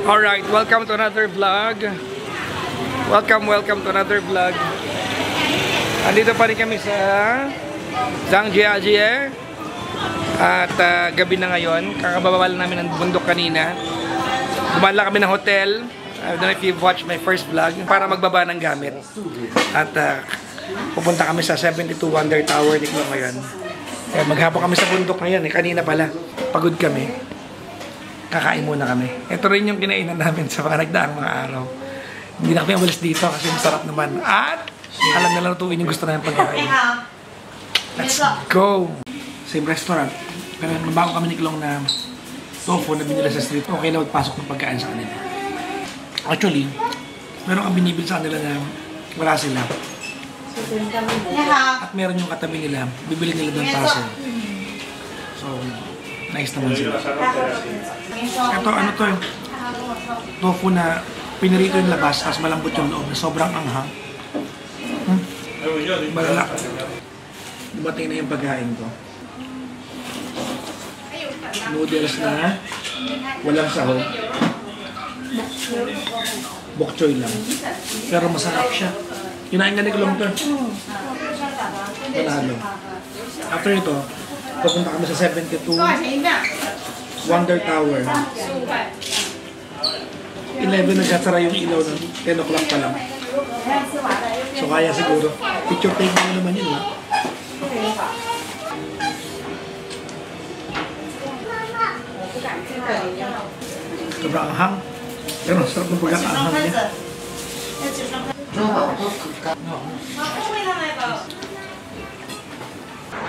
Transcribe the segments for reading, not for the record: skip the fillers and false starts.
Alright, welcome to another vlog. Welcome to another vlog. Andito pa rin kami sa Zhangjiajie. At gabi na ngayon. Kakababa lang namin ng bundok kanina. Dumaan lang kami ng hotel. I don't know if you've watched my first vlog. Para magbaba ng gamit. At pupunta kami sa 72 Wonder Tower dito ngayon. Maghapon kami sa bundok ngayon. Kanina pala. Pagod kami. Kakain muna kami. Ito rin yung kinainan namin sa mga nagdaang mga araw. Hindi na kami umalis dito kasi masarap naman. At alam na lang tuwin yung gusto namin pagkain. Let's go! Same restaurant. Pero nabago kami ni Klong na tofu na binila sa street. Okay na magpasok ng pagkain sa kanila. Actually, meron kang binibili sa kanila na wala sila. At meron yung katabi nila. Bibili nila doon paso. So, nice naman sila. Ito, ano to yung tofu na pinirito yung labas, tapos malambot yung loob. Sobrang anghang. Malala. Dumating na yung pagkain ko. Noodles na walang sahog. Bok choy lang. Pero masarap siya. Kinain nga ni Klong to. Manalo. After ito, pupunta kami sa 72 Wonder Tower. 11 nagsasara yung ilaw ng 10 o'clock pa lang. So kaya siguro. Picture take mo naman yun. Sobrang anghang. Pero sarap ng pagkakaanghang niya.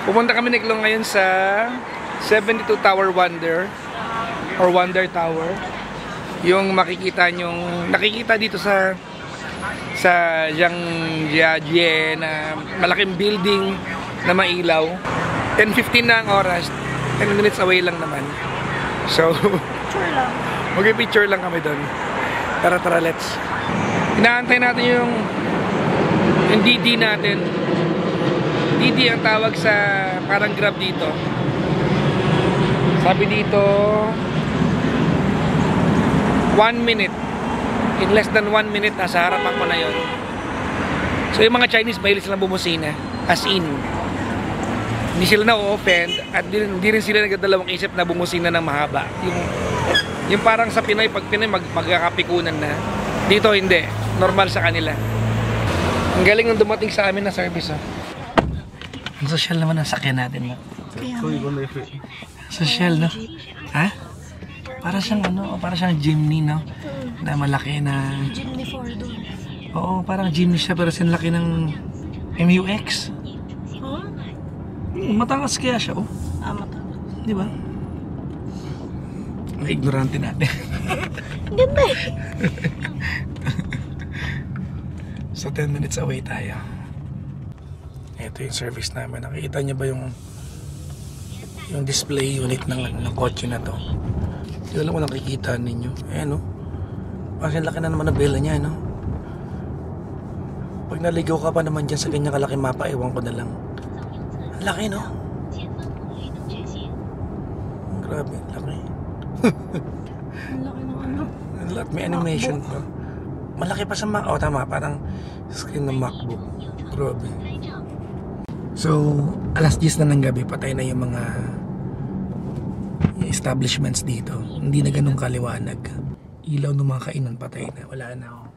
Pupunta kami ni Klong ngayon sa 72 Tower Wonder or Wonder Tower. Yung makikita nyong nakikita dito sa Zhangjiajie na malaking building na mailaw. 10:15 na ang oras. 10 minutes away lang naman. So, mag-picture lang kami doon. Tara, let's. Inaantay natin yung DD natin. DD ang tawag sa parang Grab dito. Sabi dito 1 minute. In less than 1 minute nasa harapan ko na yon. So yung mga Chinese mahilig silang bumusina. As in, hindi sila na-offend at hindi rin sila nagdadalawang isip na bumusina ng mahaba. Yung parang sa Pinoy, pag Pinoy magkakapikunan na. Dito hindi. Normal sa kanila. Ang galing ng dumating sa amin na service. Ang social naman ang sakyan natin. Social, no? Ha? Para siyang para siyang jeepney, no? Na malaki na... Jeepney 4 doon. Oo, parang jeepney siya pero sinlaki ng MUX. Huh? Matangas kaya siya, oh. Matangas. Di ba? Ang ignorante natin. Ganda eh. So 10 minutes away tayo. Ito yung service namin. Nakikita niyo ba yung display unit ng kotse na to? Hindi alam kung nakikita ninyo. Ayan, no? Kasi laki na naman ang bela niya, no? Pag naligaw ka pa naman dyan sa ganyang kalaki mapa, ewan ko na lang. Ang laki, no? Grabe, laki. Ang laki ng ano? May animation pa. Malaki pa sa Mac. Oh, tama. Parang screen ng MacBook. Grabe. So, alas 10 na ng gabi, patay na yung mga establishments dito. Hindi na ganun kaliwanag. Ilaw ng mga kainan patay na. Wala na, oh.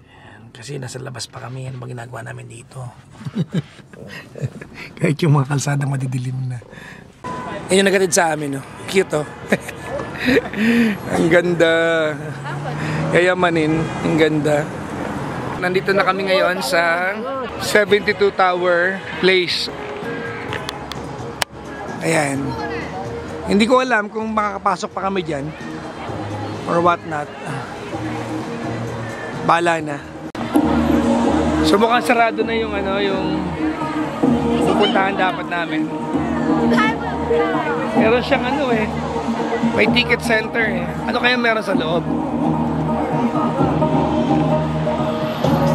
Ayan, kasi nasa labas pa kami. Ano ba ginagawa namin dito? Kahit yung mga kalsadang madidilim na. Yan yung nagatid sa amin, oh. Cute, oh. Ang ganda. Yayamanin. Ang ganda. Nandito na kami ngayon sa 72 Tower Place. Ayan. Hindi ko alam kung makakapasok pa kami dyan or what not. Bahala na. So mukhang sarado na yung yung pupuntahan dapat namin. Meron siyang may ticket center eh. Ano kaya meron sa loob?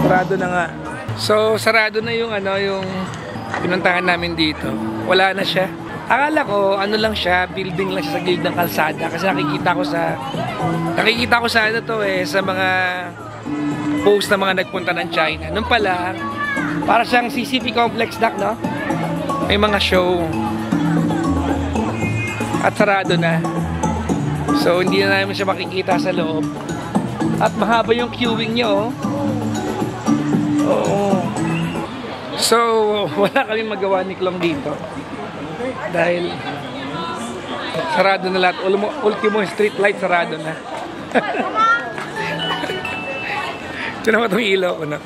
Sarado na nga. So sarado na yung yung pinuntahan namin dito. Wala na siya. Akala ko, ano lang siya, building lang siya sa gilid ng kalsada. Kasi nakikita ko sa ano to eh, sa mga post na mga nagpunta ng China. Nung pala, para siyang CCP complex dak, no? May mga show. At sarado na. So, hindi na namin siya makikita sa loob. At mahaba yung queuing niya, oh. Oo. So, wala kami magawa ni Klong dito. Dahil sarado na lahat. Ultimo street light, sarado na. Ito naman itong ilaw ko na.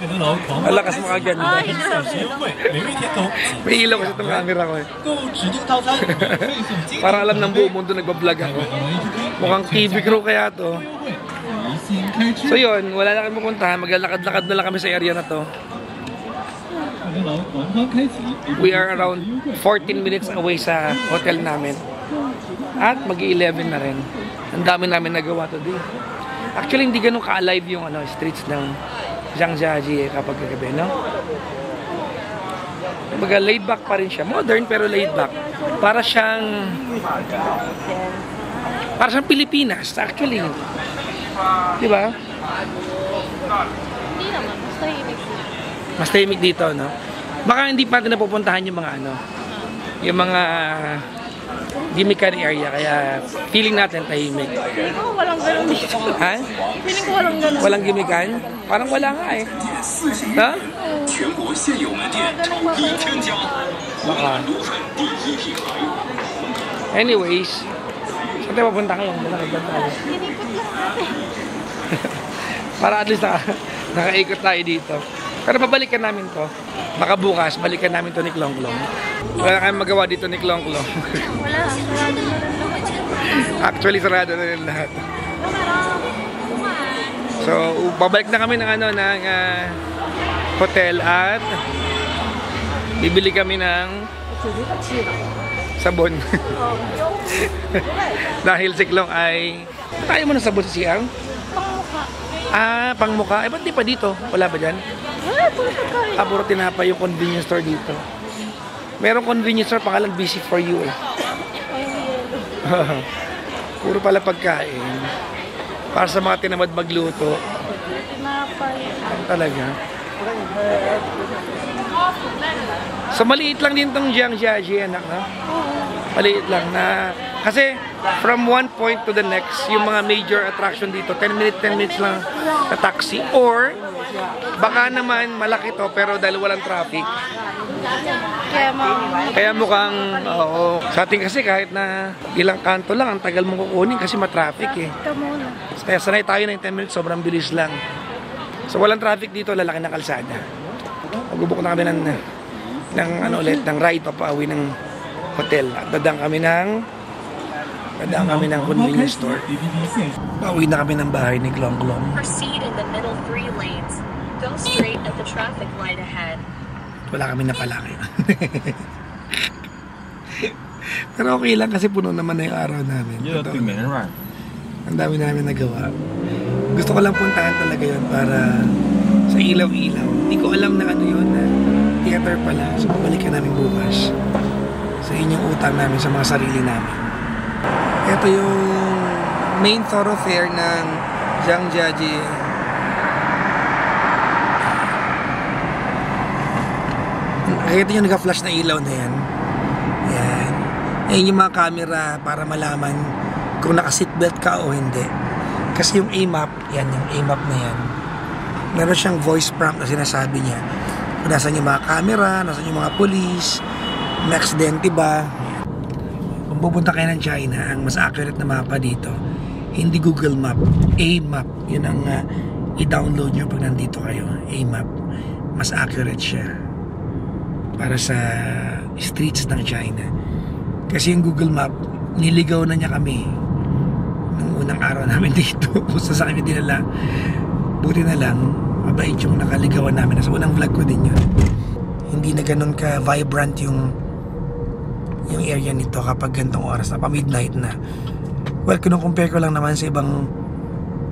Malakas makaganda. May ilaw kasi itong camera ko eh. Parang alam ng buong mundo nagbablog ako. Mukhang TV crew kaya to. So yun, wala na kami pupuntahan. Maglalakad-lakad na lang kami sa area na to. We are around 14 minutes away sa hotel namin. At mag-11 na rin. Ang dami namin nagawa today. Actually, hindi ganun ka-alive yung streets ng Zhangjiajie kapag kagabi, no? Kumbaga, laid back pa rin siya. Modern pero laid back. Para siyang Pilipinas, actually. Di ba? Hindi naman, mas tahimik. Mas tahimik dito, no? Baka hindi pa natin napupuntahan yung mga yung mga gimmick area, kaya feeling natin tahimik. Feeling ko walang ganun dito. Ha? Feeling ko walang ganun. Walang gimmikan? Parang wala nga eh. Ha? Baka. Anyways, saan tayo papunta ngayon? Ginikot lang natin. Para at least nakaikot tayo dito. Pero pabalikan namin to. Baka bukas, balikan namin to ni Klong Klong. Wala kayong magawa dito ni Klong Klong. Wala, sarado na rin lahat. Actually, sarado na rin lahat. So, babalik na kami ng hotel at bibili kami ng sabon. Dahil si Klong ay... Tayo mo ng sabon sa siyang? Pangmukha. Pangmukha. Ba't di pa dito? Wala ba dyan? Wala, puro pagkain. Puro tinapay yung convenience store dito. Merong convenience store, pangalang Busy For You eh. Puro pala pagkain. Para sa mga tinamad magluto. Tinapay. Talaga. So maliit lang din tong Zhangjiajie, anak, no? Maliit lang na... Kasi from one point to the next, yung mga major attraction dito, 10 minutes lang na taxi. Or, baka naman malaki to, pero dahil walang traffic. Kaya mukhang, oo. Sa atin kasi kahit na ilang kanto lang, ang tagal mong kukunin kasi matraffic eh. Kaya sanay tayo na yung 10 minutes, sobrang bilis lang. So walang traffic dito, lalaki na kalsada. Magbubuk na kami ng ride papauwi ng hotel. At dadang kami ng convenience store. Pauwi na kami ng bahay ni Klong Klong. Proceed in the middle 3 lanes. Go straight at the traffic light ahead. Wala kami napalaki. Pero okay lang kasi puno naman na yung araw namin. Ang dami namin nagawa. Gusto ko lang puntahan talaga yun para sa ilaw-ilaw. Hindi ko alam na ano yun, na theater pala. So babalikan namin bukas sa inyong utang namin sa mga sarili namin. Ito yung main thoroughfare ng Zhangjiajie. Ito yung naka-flash na ilaw na yan. Yan. Yan yung mga camera para malaman kung naka-seatbelt ka o hindi. Kasi yung A-map, yan, yung A-map na yan. Meron siyang voice prompt na sinasabi niya. Kung nasan yung mga camera, nasan yung mga police, may aksidente ba. Kung pupunta kayo ng China, ang mas accurate na mapa dito, hindi Google Map, A-map. Yun ang i-download nyo pag nandito kayo. A-map. Mas accurate siya para sa streets ng China. Kasi yung Google Map, niligaw na niya kami nung unang araw namin dito. Kung sa kami dinala, buti na lang, mabait yung nakaligawan namin. Sa unang vlog ko din yun. Hindi na ganun ka-vibrant yung area nito kapag gantong oras na, pa-midnight na. Well, compare ko lang naman sa ibang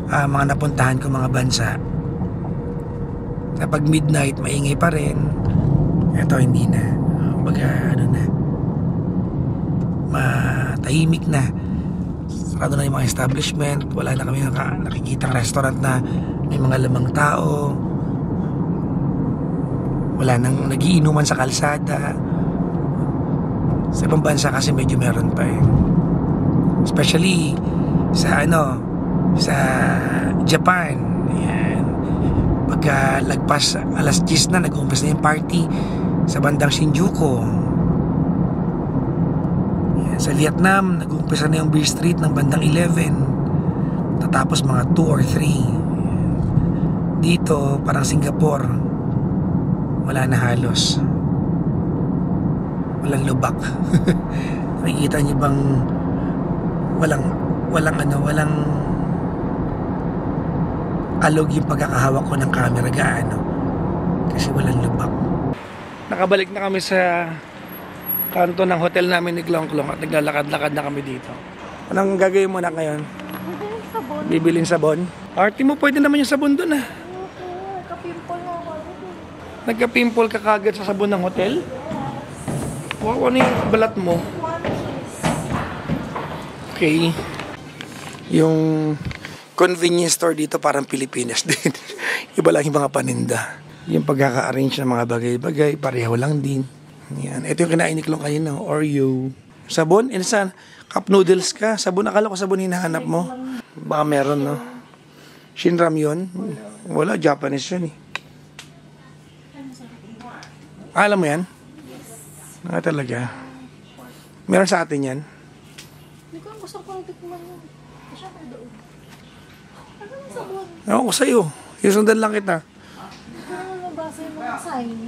mga napuntahan ko mga bansa. Kapag midnight, maingay pa rin. Ito, hindi na. Baga, ano na. Matahimik na. Sarado na yung mga establishment. Wala na kami nakikita ng restaurant na may mga lamang tao. Wala nang nagiinuman sa kalsada. Sa ibang bansa kasi medyo meron pa eh. Especially sa sa Japan. Ayan. Pagka lagpas alas 10 na, nag-uumpisa na yung party sa bandang Shinjuku. Ayan. Sa Vietnam, nag-uumpisa na yung Beer Street ng bandang 11. Tatapos mga 2 or 3. Ayan. Dito, parang Singapore, wala na halos. Walang lubak. Nakikita niyo bang walang alog yung pagkakahawak ko ng camera gaano kasi walang lubak. Nakabalik na kami sa kanto ng hotel namin ni Klong at naglalakad-lakad na kami dito. Anong gagawin mo na ngayon? Sabon. Bibilin sabon? Arty mo, pwede naman yung sabon doon ah. Kapimple na ako. Nagka-pimple ka kagad sa sabon ng hotel? Wow, ano yung balat mo? Okay. Yung convenience store dito parang Pilipinas din. Iba lang yung mga paninda. Yung pagkaka-arrange ng mga bagay-bagay, pareho lang din. Yan. Ito yung kinain ni Klong kanina, Oreo. Sabon? Saan? Cup noodles ka? Sabon? Akala ko sabon hinahanap mo. Baka meron, no? Shinram yun? Wala, Japanese yun eh. Alam mo yan? Talaga. Meron sa atin yan. Hindi ko gusto kong tikman yun. Siya ko doon. Ano yung sabon? Ewan ko sa'yo. Isundan lang kita. Ano nabasa yung mga sign?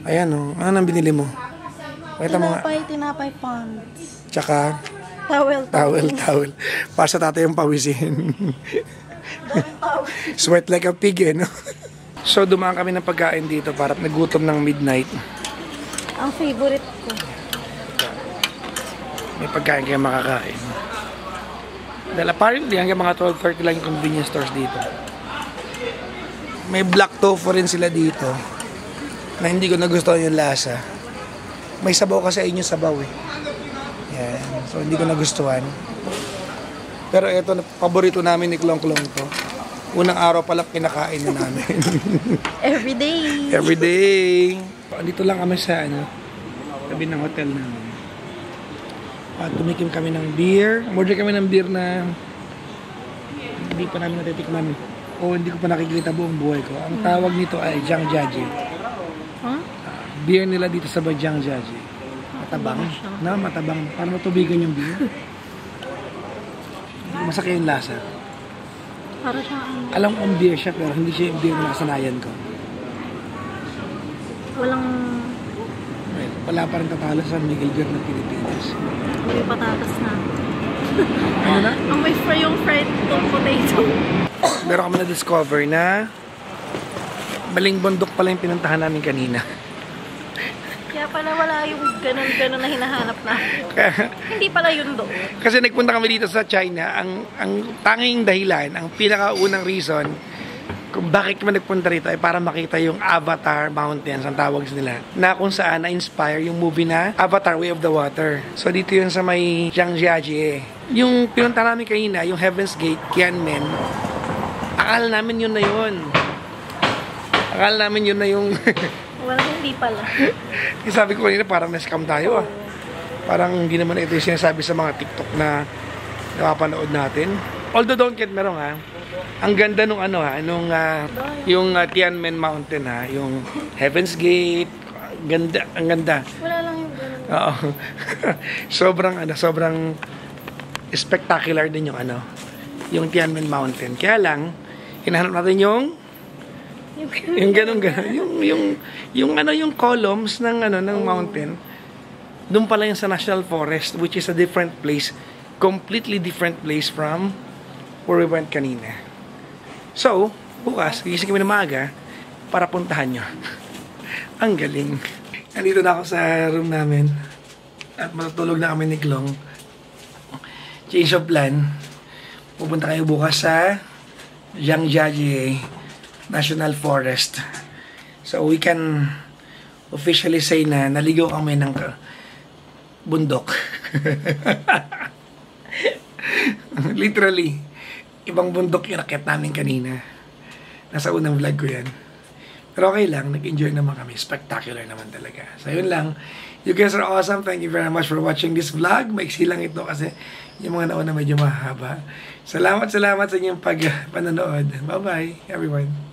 Ayan o. Ano nang binili mo? Pakita mo nga. Tinapay pants. Tsaka, Towel. para sa tatay yung pawisin. Sweat like a pig eh, no? So, dumaan kami ng pagkain dito para nagutom ng midnight. Ang favorite ko. May pagkain kayo makakain. Dahil apparently, hanggang mga 12:30 lang yung convenience stores dito. May black tofu rin sila dito na hindi ko nagustuhan yung lasa. May sabaw kasi ayun yung sabaw eh. Yan. So, hindi ko nagustuhan. Pero ito, paborito namin ni Klong to. Unang araw pa lang kinakain na namin. Everyday. Everyday. Dito lang kami sa tabi ng hotel namin. At tumikim kami ng beer. Order kami ng beer na hindi pa namin natitikman. O hindi ko pa nakikita buong buhay ko. Ang tawag nito ay Jiangjiaji. Huh? Beer nila dito sa Jiangjiaji. Matabang. Na, matabang. Para matubigan yung beer. Masakit yung lasa. Para siya Alam ko ang beer siya pero hindi siya yung beer na nakasanayan ko. walang Well, wala pa rin tatalo sa Miguel Beer ng Pilipinas. may patatas na. Ano na? Ang may fry yung fried potato. Meron kami na-discover na maling bundok pala yung pinuntahan namin kanina. Kaya pala wala yung ganun-ganun na hinahanap na. Hindi pala yun doon. Kasi nagpunta kami dito sa China, ang tanging dahilan, ang pinakaunang reason kung bakit kami nagpunta rito ay para makita yung Avatar Mountains, ang tawag nila, na kung saan na-inspire yung movie na Avatar Way of the Water. So dito yun sa may Jiangjiaji. Yung pinunta namin kanina, yung Heaven's Gate, Tianmen, akala namin yun na yun. Akala namin yun na yung Wala, hindi pala. sabi ko kanina, parang na-scam tayo ah. Parang hindi naman ito yung sinasabi sa mga TikTok na napapanood natin. Although don't get me wrong ha, ang ganda nung yung Tianmen Mountain ha, yung Heaven's Gate, ganda, ang ganda. Wala lang yung ganun. Oo. sobrang spectacular din yung Tianmen Mountain. Kaya lang, hinahanap natin yung ganun yung columns ng mountain. Doon pala yung sa National Forest, which is a different place, completely different place from where we went kanina. So, bukas, gigising kami na maaga para puntahan nyo. Ang galing. Nandito na ako sa room namin at matutulog na kami ni Klong. Change of plan. Pupunta kayo bukas sa Jiangjiaji National Forest. So we can officially say na naligaw kami ng bundok. Literally, ibang bundok yung raket namin kanina. Nasa unang vlog ko yan. Pero okay lang, nag-enjoy naman kami. Spectacular naman talaga. So yun lang. You guys are awesome. Thank you very much for watching this vlog. Maiksi lang ito kasi yung mga nauna medyo mahaba. Salamat sa inyong panonood. Bye-bye, everyone.